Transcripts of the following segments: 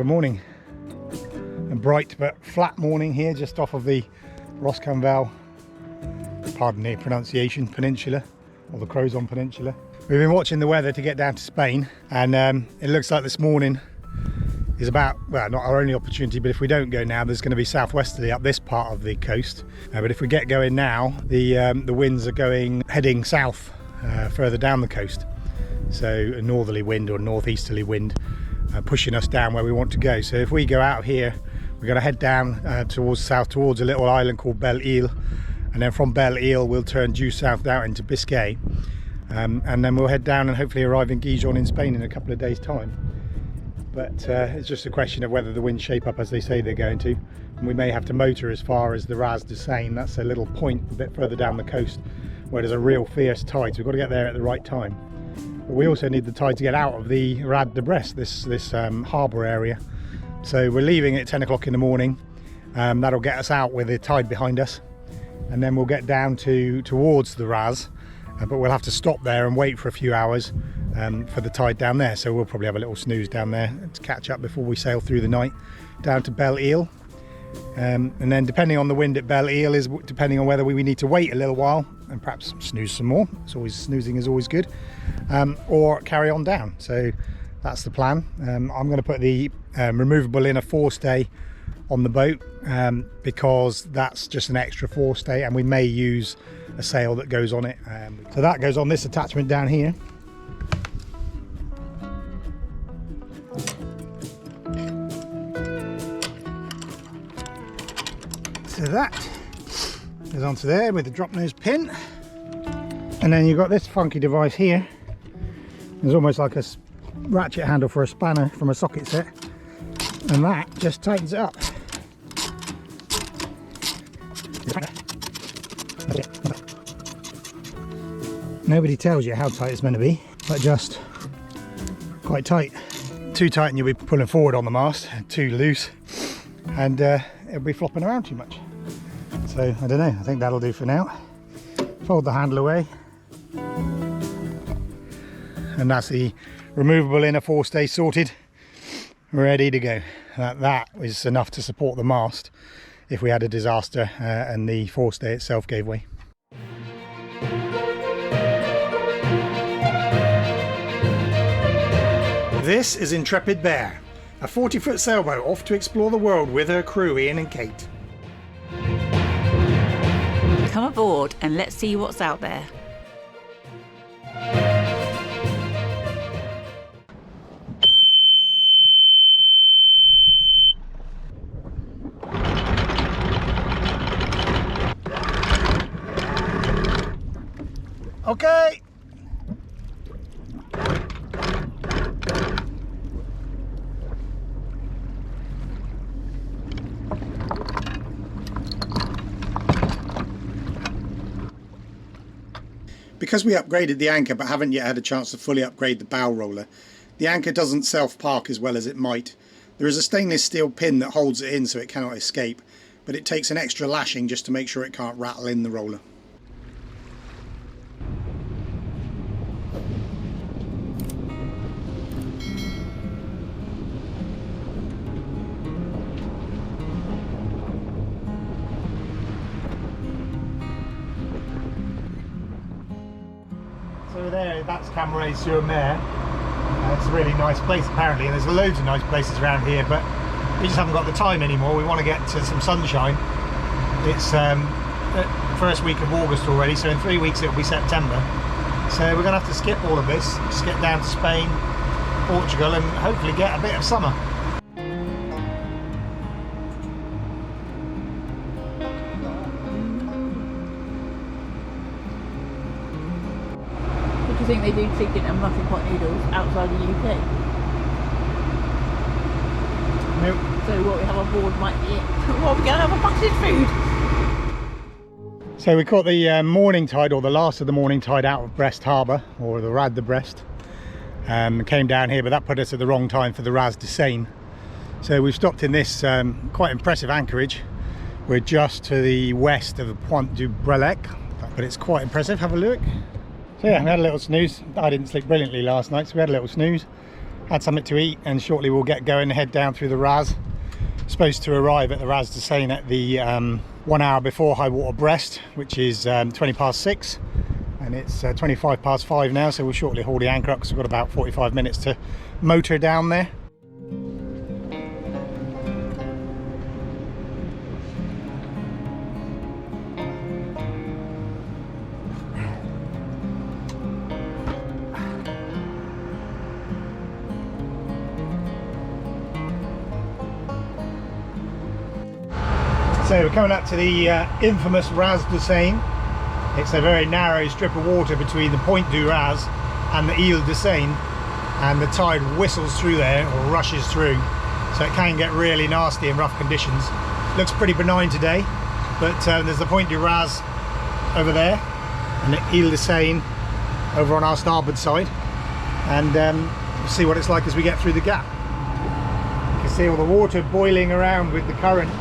a morning. A bright but flat morning here just off of the Roscanval, pardon the pronunciation, peninsula, or the Crozon Peninsula. We've been watching the weather to get down to Spain, and it looks like this morning is about, well, not our only opportunity, but if we don't go now, there's going to be southwesterly up this part of the coast. But if we get going now, the winds are heading south further down the coast. So a northerly wind or northeasterly wind pushing us down where we want to go. So if we go out of here, we're going to head down towards south, towards a little island called Belle-Île, and then from Belle-Île we'll turn due south out into Biscay, and then we'll head down and hopefully arrive in Gijón in Spain in a couple of days' time. But it's just a question of whether the winds shape up as they say they're going to, and we may have to motor as far as the Raz de Sein. That's a little point a bit further down the coast where there's a real fierce tide, so we've got to get there at the right time. But we also need the tide to get out of the Raz de Brest, this harbour area. So we're leaving at 10 o'clock in the morning. That'll get us out with the tide behind us, and then we'll get down towards the Raz, but we'll have to stop there and wait for a few hours for the tide down there. So we'll probably have a little snooze down there to catch up before we sail through the night down to Belle-Île. And then depending on the wind at Belle-Île is depending on whether we need to wait a little while and perhaps snooze some more. Snoozing is always good, or carry on down. So that's the plan. I'm going to put the removable inner forestay on the boat because that's just an extra forestay, and we may use a sail that goes on it. So that goes on this attachment down here. So that goes onto there with the drop nose pin, and then you've got this funky device here. There's almost like a ratchet handle for a spanner from a socket set, and that just tightens it up. Nobody tells you how tight it's meant to be, but just quite tight. Too tight and you'll be pulling forward on the mast, too loose and it'll be flopping around too much. So I don't know, I think that'll do for now. Fold the handle away, and that's the removable inner forestay sorted, ready to go. That is enough to support the mast if we had a disaster and the forestay itself gave way. This is Intrepid Bear, a 40-foot sailboat off to explore the world with her crew Ian and Kate. Come aboard and let's see what's out there. Okay. Because we upgraded the anchor but haven't yet had a chance to fully upgrade the bow roller, the anchor doesn't self-park as well as it might. There is a stainless steel pin that holds it in so it cannot escape, but it takes an extra lashing just to make sure it can't rattle in the roller. So there, that's Cambrai-sur-Mer. It's a really nice place apparently, and there's loads of nice places around here, but we just haven't got the time anymore. We want to get to some sunshine. It's the first week of August already, so in 3 weeks it'll be September. So we're going to have to skip all of this, just get down to Spain, Portugal, and hopefully get a bit of summer. Do you think they do chicken and muffin pot noodles outside the UK? Nope. So what we have on board might be it. What, we're going to have a packaged food? So we caught the morning tide, or the last of the morning tide, out of Brest Harbour, or the Raz de Brest. Came down here, but that put us at the wrong time for the Raz de Sein. So we've stopped in this quite impressive anchorage. We're just to the west of the Pointe du Brelec, but it's quite impressive. Have a look. So yeah, we had a little snooze. I didn't sleep brilliantly last night, so we had a little snooze. had something to eat, and shortly we'll get going and head down through the Raz. Supposed to arrive at the Raz de Sein at the 1 hour before high water Brest, which is 20 past 6, and it's 25 past 5 now, so we'll shortly haul the anchor up because we've got about 45 minutes to motor down there. So we're coming up to the infamous Raz de Sein. It's a very narrow strip of water between the Point du Raz and the Ile de Sein, and the tide whistles through there, or rushes through, so it can get really nasty in rough conditions. Looks pretty benign today, but there's the Point du Raz over there and the Ile de Sein over on our starboard side, and we'll see what it's like as we get through the gap. You can see all the water boiling around with the current.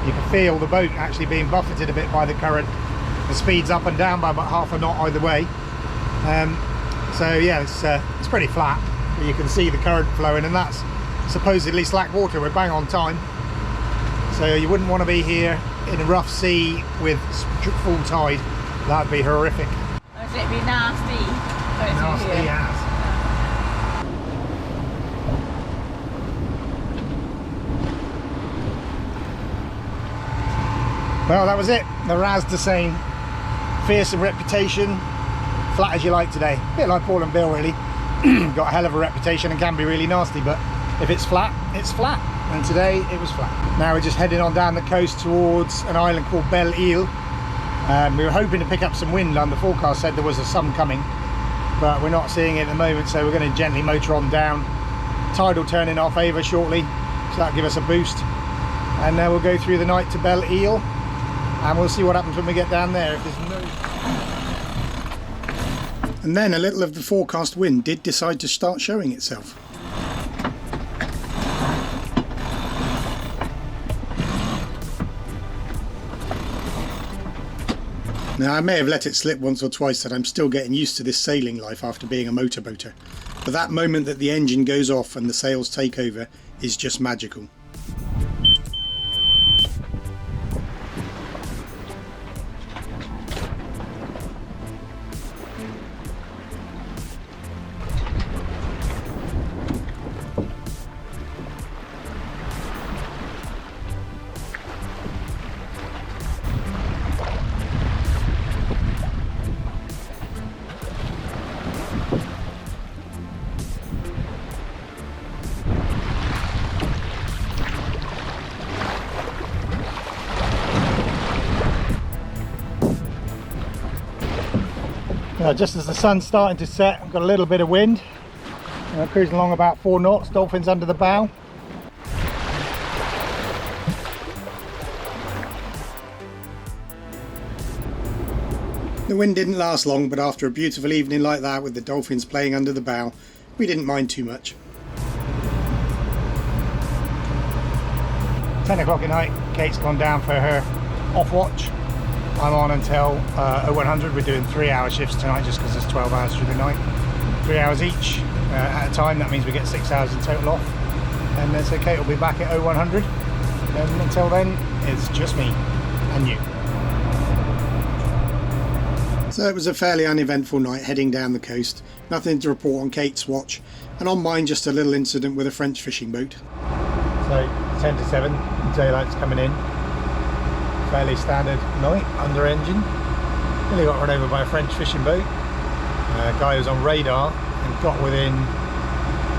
You can feel the boat actually being buffeted a bit by the current. The speed's up and down by about half a knot either way. So yeah, it's pretty flat, but you can see the current flowing, and that's supposedly slack water. We're bang on time. So you wouldn't want to be here in a rough sea with full tide. That'd be horrific. It'd be nasty. Nasty as. Well, that was it. The Raz de Sein. Fearsome reputation, flat as you like today. A bit like Paul and Bill, really. Got a hell of a reputation and can be really nasty, but if it's flat, it's flat. And today it was flat. Now we're just heading on down the coast towards an island called Belle-Île. We were hoping to pick up some wind, and the forecast said there was some coming, but we're not seeing it at the moment, so we're going to gently motor on down. Tide will turn in our favour shortly, so that'll give us a boost. And we'll go through the night to Belle-Île, and we'll see what happens when we get down there. If there's no... And then a little of the forecast wind did decide to start showing itself. Now, I may have let it slip once or twice that I'm still getting used to this sailing life after being a motorboater, but that moment that the engine goes off and the sails take over is just magical. Just as the sun's starting to set, I've got a little bit of wind. Cruising along about 4 knots, dolphins under the bow. The wind didn't last long, but after a beautiful evening like that with the dolphins playing under the bow, we didn't mind too much. 10 o'clock at night, Kate's gone down for her off watch. I'm on until 0100. We're doing 3-hour shifts tonight just because there's 12 hours through the night. 3 hours each at a time. That means we get 6 hours in total off. And so Kate will be back at 0100. And until then, it's just me and you. So it was a fairly uneventful night heading down the coast. Nothing to report on Kate's watch. And on mine, just a little incident with a French fishing boat. So 10 to 7, daylight's coming in. Fairly standard night under engine. Nearly got run over by a French fishing boat. A guy was on radar and got within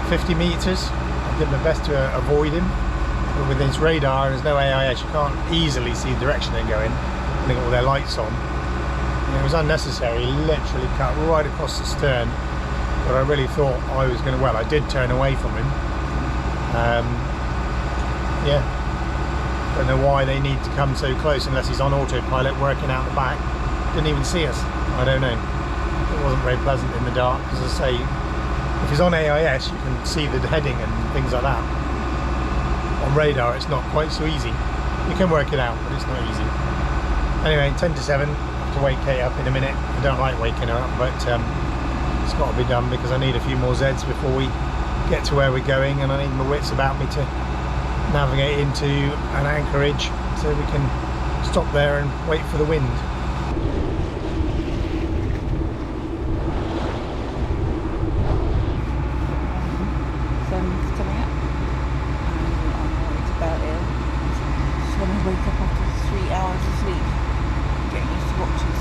50 metres. I did my best to avoid him, but with his radar and there's no AIS, you can't easily see the direction they're going when they got all their lights on. And it was unnecessary. He literally cut right across the stern, but I really thought I was going to, well, I did turn away from him. Yeah. Don't know why they need to come so close unless he's on autopilot working out the back. Didn't even see us. I don't know. It wasn't very pleasant in the dark, because as I say, if he's on AIS you can see the heading and things like that. On radar it's not quite so easy. You can work it out, but it's not easy. Anyway, 10 to 7, I have to wake Kate up in a minute. I don't like waking her up, but it's got to be done because I need a few more Zeds before we get to where we're going, and I need my wits about me to navigate into an anchorage so we can stop there and wait for the wind. Sun's coming up and on our way to Belle-Île. Just want to wake up after 3 hours of sleep. Getting used to watches.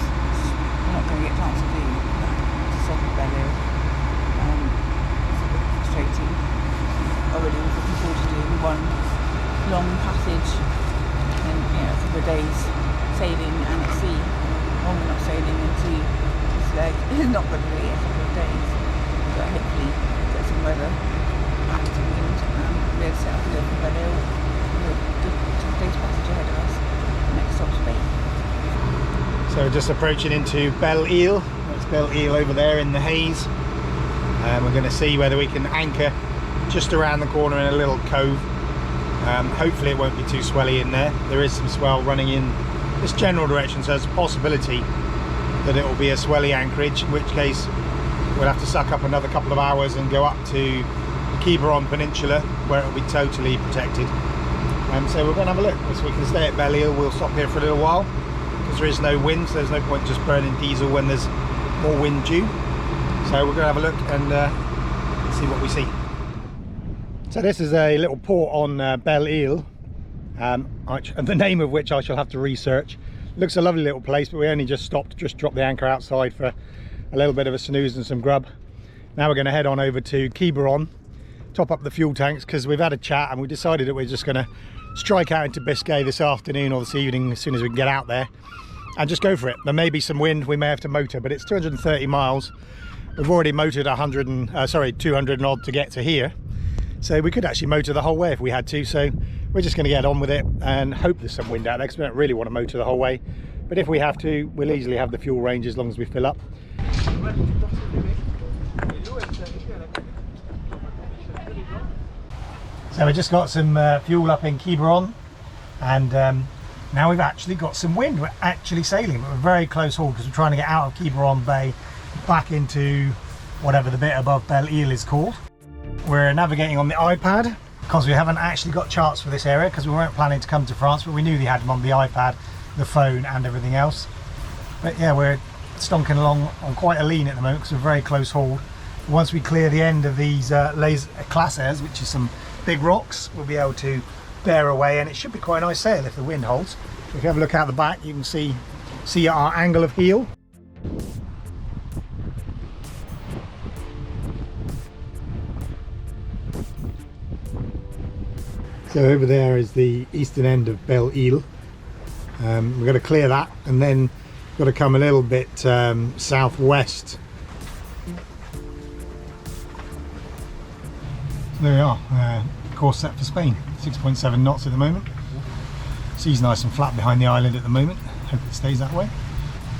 I'm not going to get a chance to do that to stop at Belle-Île. It's a bit frustrating. Already was looking forward to doing one long passage and a couple of days sailing and at sea. When we're not sailing and sea, this leg is not going to be a couple of days, but hopefully get some weather, active wind, and be able to set up a little Belle-Île. Two days passage ahead of us. Next stop's Bay. So we're just approaching into Belle-Île. That's Belle-Île over there in the haze. We're going to see whether we can anchor just around the corner in a little cove. Hopefully it won't be too swelly in there. There is some swell running in this general direction, so there's a possibility that it will be a swelly anchorage, in which case we'll have to suck up another couple of hours and go up to the Quiberon Peninsula, where it will be totally protected. So we're going to have a look. If we can stay at Belle-Île, we'll stop here for a little while, because there is no wind, so there's no point just burning diesel when there's more wind due. So we're going to have a look and see what we see. So this is a little port on Belle-Île, the name of which I shall have to research. Looks a lovely little place, but we only just stopped, just dropped the anchor outside for a little bit of a snooze and some grub. Now we're going to head on over to Quiberon, top up the fuel tanks, because we've had a chat and we decided that we're just going to strike out into Biscay this afternoon or this evening as soon as we can get out there and just go for it. There may be some wind, we may have to motor, but it's 230 miles. We've already motored 200 and odd to get to here. So we could actually motor the whole way if we had to, so we're just going to get on with it and hope there's some wind out there, because we don't really want to motor the whole way, but if we have to, we'll easily have the fuel range as long as we fill up. So we just got some fuel up in Quiberon, and now we've actually got some wind. We're actually sailing, but we're very close haul because we're trying to get out of Quiberon Bay back into whatever the bit above Belle-Île is called. We're navigating on the iPad because we haven't actually got charts for this area, because we weren't planning to come to France, but we knew they had them on the iPad, the phone and everything else. But yeah, we're stonking along on quite a lean at the moment because we're very close hauled. Once we clear the end of these les éclairs, which is some big rocks, we'll be able to bear away, and it should be quite a nice sail if the wind holds. If you have a look out the back, you can see our angle of heel. So over there is the eastern end of Belle-Île. We're going to clear that, and then we've got to come a little bit southwest. There we are, course set for Spain, 6.7 knots at the moment. Sea's nice and flat behind the island at the moment, hope it stays that way.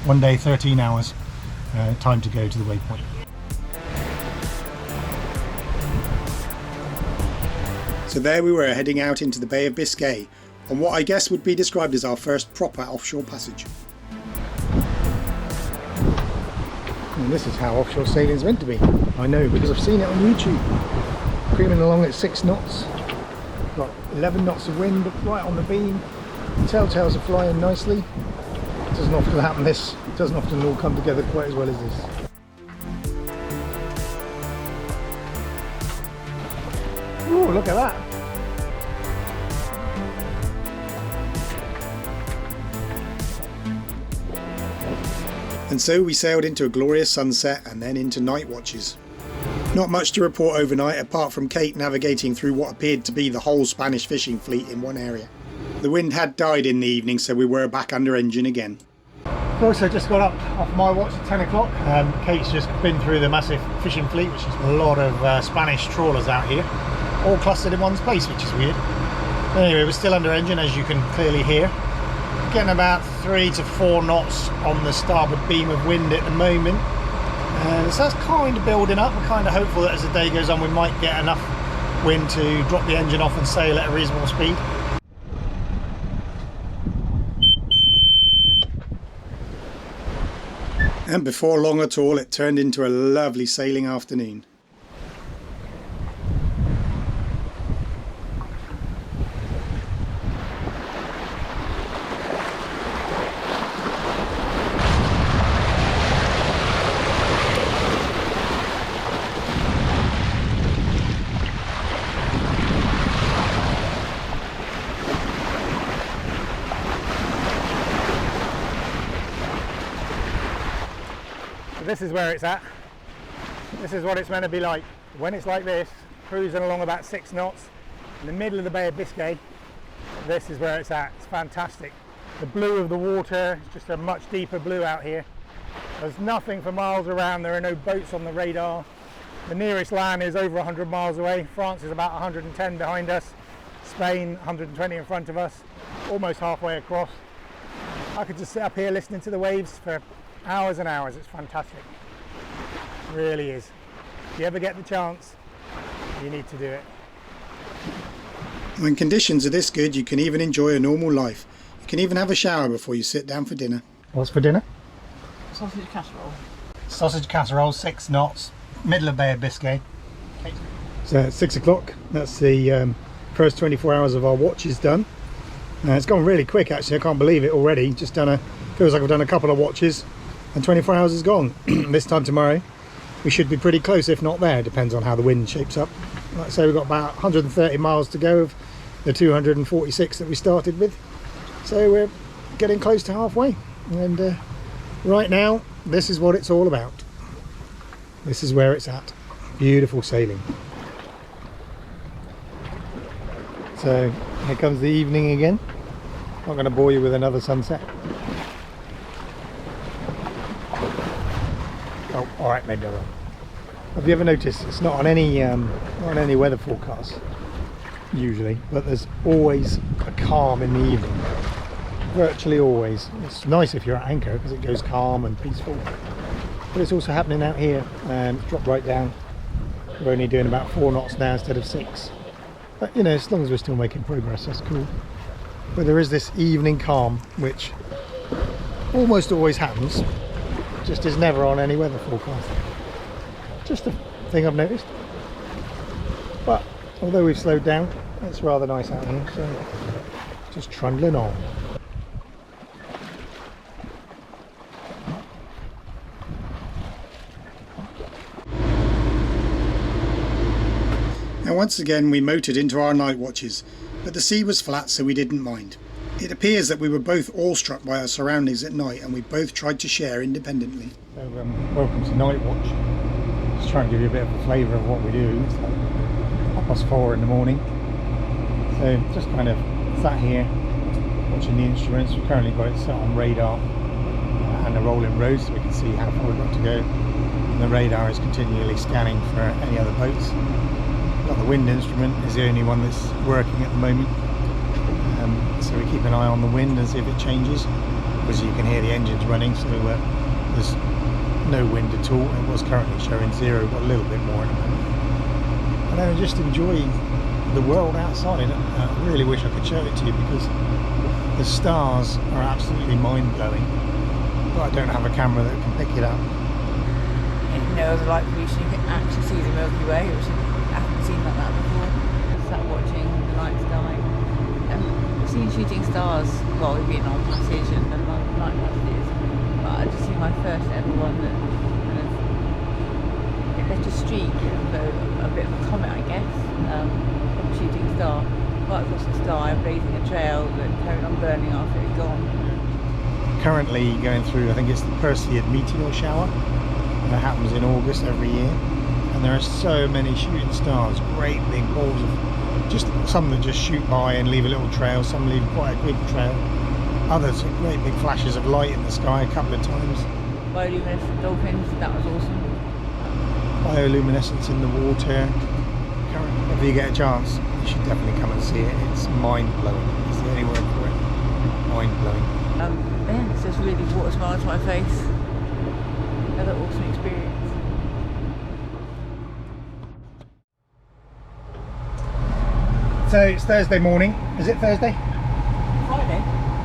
1 day, 13 hours, time to go to the waypoint. So there we were, heading out into the Bay of Biscay on what I guess would be described as our first proper offshore passage. And this is how offshore sailing is meant to be. I know, because I've seen it on YouTube. Creaming along at 6 knots, got 11 knots of wind right on the beam, the telltales are flying nicely. It doesn't often happen it doesn't often all come together quite as well as this. Ooh, look at that! And so we sailed into a glorious sunset and then into night watches. Not much to report overnight apart from Kate navigating through what appeared to be the whole Spanish fishing fleet in one area. The wind had died in the evening, so we were back under engine again. Of course, I just got up off my watch at 10 o'clock. Kate's just been through the massive fishing fleet, which is a lot of Spanish trawlers out here, all clustered in one place, which is weird. Anyway, we're still under engine, as you can clearly hear. Getting about 3 to 4 knots on the starboard beam of wind at the moment. So that's kind of building up. We're kind of hopeful that as the day goes on we might get enough wind to drop the engine off and sail at a reasonable speed. And before long at all, it turned into a lovely sailing afternoon. This is where it's at. This is what it's meant to be like. When it's like this, cruising along about 6 knots in the middle of the Bay of Biscay, this is where it's at. It's fantastic. The blue of the water is just a much deeper blue out here. There's nothing for miles around. There are no boats on the radar. The nearest land is over 100 miles away. France is about 110 behind us. Spain 120 in front of us, almost halfway across. I could just sit up here listening to the waves for hours and hours. It's fantastic. It really is. If you ever get the chance, you need to do it. When conditions are this good, you can even enjoy a normal life. You can even have a shower before you sit down for dinner. What's for dinner? Sausage casserole. Sausage casserole, 6 knots, middle of Bay of Biscay. So it's 6 o'clock. That's the first 24 hours of our watch is done. It's gone really quick actually. I can't believe it already. Just done feels like I've done a couple of watches and 24 hours is gone. This time tomorrow we should be pretty close, if not there. Depends on how the wind shapes up. Like I say, we've got about 130 miles to go of the 246 that we started with. So we're getting close to halfway. And right now, this is what it's all about. This is where it's at. Beautiful sailing. So here comes the evening again. Not going to bore you with another sunset. Oh, all right, maybe I will. Have you ever noticed it's not on any weather forecast usually, but there's always a calm in the evening. Virtually always. It's nice if you're at anchor because it goes calm and peaceful. But it's also happening out here, and it's dropped right down. We're only doing about 4 knots now instead of 6. But you know, as long as we're still making progress, that's cool. But there is this evening calm, which almost always happens, just is never on any weather forecast. Just a thing I've noticed. But although we've slowed down, it's rather nice out here, so just trundling on. Now once again we motored into our night watches, but the sea was flat so we didn't mind. It appears that we were both awestruck by our surroundings at night and we both tried to share independently. So welcome to Night Watch. Just trying to give you a bit of a flavour of what we do. It's like 4:30 in the morning. So just kind of sat here watching the instruments. We've currently got it set on radar and a rolling road so we can see how far we've got to go. And the radar is continually scanning for any other boats. The wind instrument is the only one that's working at the moment, so we keep an eye on the wind and see if it changes. Obviously you can hear the engines running, so there's no wind at all. It was currently showing 0, but a little bit more in a moment. And I just enjoy the world outside. I really wish I could show it to you because the stars are absolutely mind-blowing, but I don't have a camera that can pick it up. In Northern Light pollution, you can actually see the Milky Way, which I haven't seen like that before. I sat watching the night sky. I've seen shooting stars while we've been on passage and the night passages, but I just seen my first ever one that kind of it left a streak of a bit of a comet, I guess, from a shooting star. Right across the sky, blazing a trail that carried on burning after it had gone. Currently going through, I think it's the Perseid meteor shower. That happens in August every year. And there are so many shooting stars, great big balls of just some that just shoot by and leave a little trail, some leave quite a big trail, others are great big flashes of light in the sky a couple of times. Bioluminescent dolphins, that was awesome. Bioluminescence in the water. If you get a chance, you should definitely come and see it. It's mind-blowing. It's the only word for it. Mind-blowing. Yeah, it's just really brought a smile to my face. Another awesome experience. So it's Thursday morning. Is it Thursday? Friday.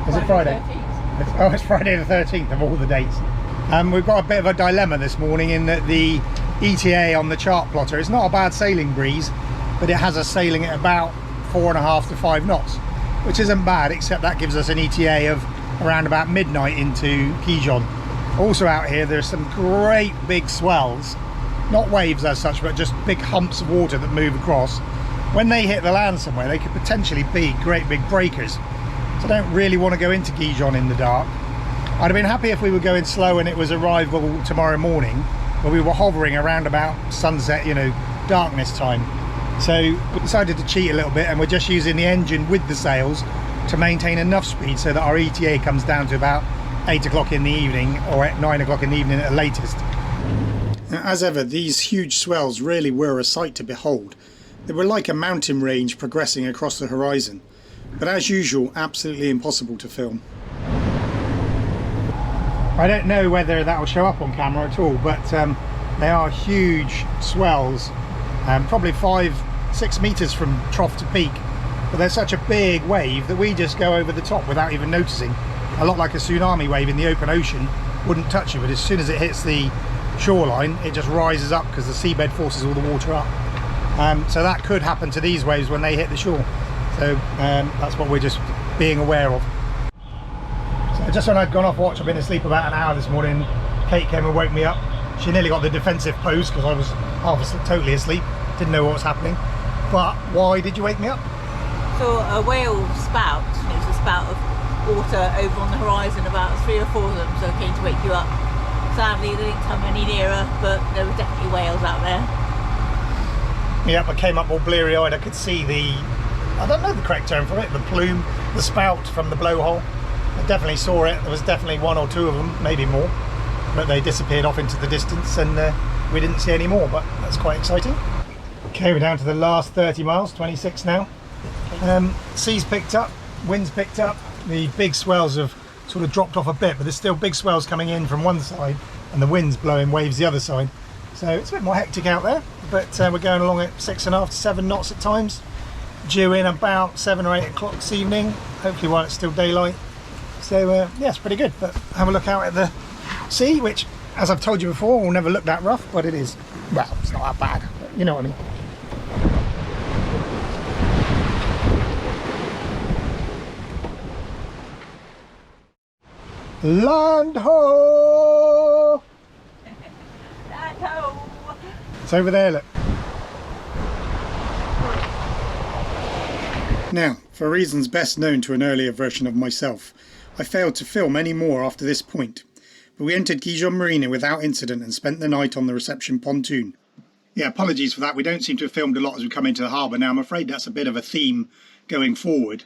Is it Friday? 13th. It's Friday the 13th of all the dates. We've got a bit of a dilemma this morning in that the ETA on the chart plotter, it's not a bad sailing breeze, but it has us sailing at about 4.5 to 5 knots, which isn't bad, except that gives us an ETA of around about midnight into Quijon. Also out here there's some great big swells, not waves as such, but just big humps of water that move across. When they hit the land somewhere, they could potentially be great big breakers. So I don't really want to go into Quijon in the dark. I'd have been happy if we were going slow and it was arrival tomorrow morning, but we were hovering around about sunset, you know, darkness time. So we decided to cheat a little bit, and we're just using the engine with the sails to maintain enough speed so that our ETA comes down to about 8 o'clock in the evening, or at 9 o'clock in the evening at the latest. As ever, these huge swells really were a sight to behold. They were like a mountain range progressing across the horizon, but as usual, absolutely impossible to film. I don't know whether that will show up on camera at all, but they are huge swells, probably 5-6 meters from trough to peak, but they're such a big wave that we just go over the top without even noticing. A lot like a tsunami wave in the open ocean wouldn't touch you, but as soon as it hits the shoreline it just rises up because the seabed forces all the water up. So that could happen to these waves when they hit the shore, so that's what we're just being aware of. So just when I'd gone off watch, I've been asleep about an hour this morning, Kate came and woke me up. She nearly got the defensive pose because I was totally asleep, didn't know what was happening. But why did you wake me up? So a whale spout, it was a spout of water over on the horizon, about 3 or 4 of them, so I came to wake you up. Sadly they didn't come any nearer, but there were definitely whales out there. Yep, I came up all bleary eyed. I could see I don't know the correct term for it, the plume, the spout from the blowhole. I definitely saw it. There was definitely 1 or 2 of them, maybe more, but they disappeared off into the distance, and we didn't see any more, but that's quite exciting. Okay, we're down to the last 30 miles, 26 now. Seas picked up, winds picked up, the big swells have sort of dropped off a bit, but there's still big swells coming in from one side and the wind's blowing waves the other side. So it's a bit more hectic out there, but we're going along at 6.5 to 7 knots at times. Due in about 7 or 8 o'clock this evening, hopefully while it's still daylight. So yeah, it's pretty good. But have a look out at the sea, which, as I've told you before, will never look that rough, but it is. Well, it's not that bad, but you know what I mean. Land ho! Land ho! It's over there, look. Now, for reasons best known to an earlier version of myself, I failed to film any more after this point, but we entered Gijon Marina without incident and spent the night on the reception pontoon. Yeah, apologies for that, we don't seem to have filmed a lot as we come into the harbour now. I'm afraid that's a bit of a theme going forward,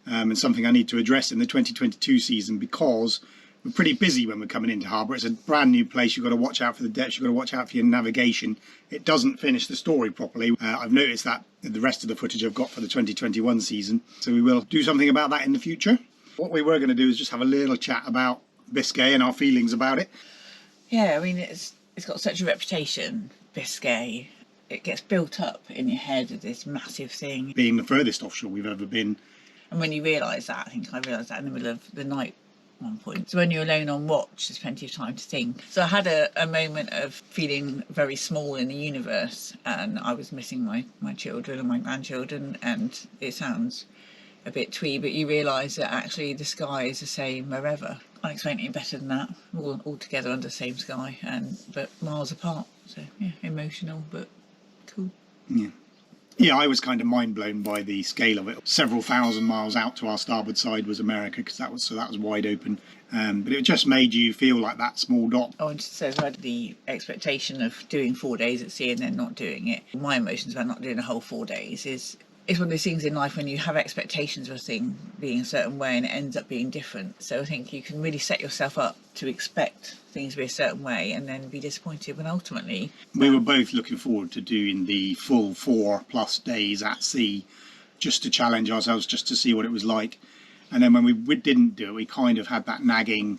and something I need to address in the 2022 season, because we're pretty busy when we're coming into harbour. It's a brand new place, you've got to watch out for the depths, you've got to watch out for your navigation. It doesn't finish the story properly. I've noticed that in the rest of the footage I've got for the 2021 season, so we will do something about that in the future. What we were going to do is just have a little chat about Biscay and our feelings about it. Yeah, I mean, it's got such a reputation, Biscay. It gets built up in your head as this massive thing. Being the furthest offshore we've ever been. And when you realise that, I think I realised that in the middle of the night at one point. So when you're alone on watch, there's plenty of time to think. So I had a moment of feeling very small in the universe, and I was missing my children and my grandchildren, and it sounds a bit twee, but you realise that actually the sky is the same wherever. Can't explain it any better than that. All together under the same sky, but miles apart. So yeah, emotional but cool. Yeah, I was kind of mind blown by the scale of it. Several thousand miles out to our starboard side was America, because that was wide open. But it just made you feel like that small dot. Oh, and so I had the expectation of doing 4 days at sea and then not doing it. My emotions about not doing a whole 4 days is it's one of those things in life when you have expectations of a thing being a certain way and it ends up being different. So I think you can really set yourself up to expect things to be a certain way and then be disappointed when ultimately... We were both looking forward to doing the full 4+ days at sea, just to challenge ourselves, just to see what it was like. And then when we didn't do it, we kind of had that nagging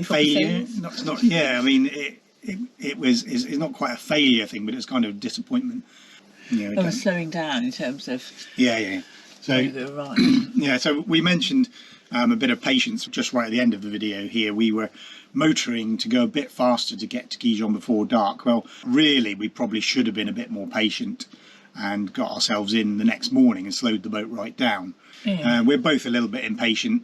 failure. Yeah, I mean, it's not quite a failure thing, but it's kind of disappointment. You know, slowing down in terms of... Yeah. So, right. Yeah, so we mentioned a bit of patience just right at the end of the video here. We were motoring to go a bit faster to get to Gijon before dark. Well, really, we probably should have been a bit more patient and got ourselves in the next morning and slowed the boat right down. Yeah. We're both a little bit impatient.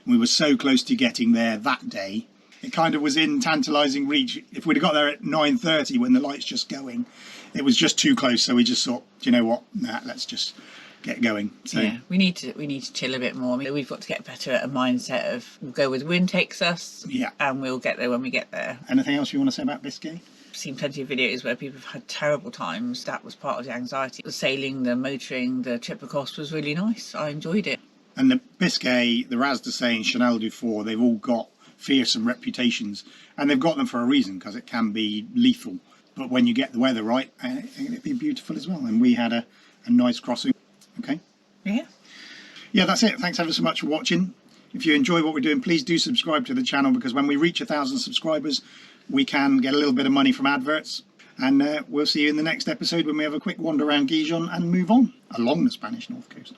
We were so close to getting there that day. It kind of was in tantalising reach. If we'd have got there at 9:30 when the light's just going, it was just too close. So we just thought, you know what, let's just get going. So yeah, we need to chill a bit more. I mean, we've got to get better at a mindset of we'll go where the wind takes us, yeah. and we'll get there when we get there. Anything else you want to say about Biscay? I've seen plenty of videos where people have had terrible times. That was part of the anxiety. The sailing, the motoring, the trip across was really nice. I enjoyed it. And the Biscay, the Raz de Sein, Chanel Dufour, they've all got fearsome reputations, and they've got them for a reason, because it can be lethal. But when you get the weather right, it'd be beautiful as well. And we had a nice crossing. Okay. Yeah, that's it. Thanks ever so much for watching. If you enjoy what we're doing, please do subscribe to the channel, because when we reach 1,000 subscribers, we can get a little bit of money from adverts. And we'll see you in the next episode when we have a quick wander around Gijon and move on along the Spanish North Coast.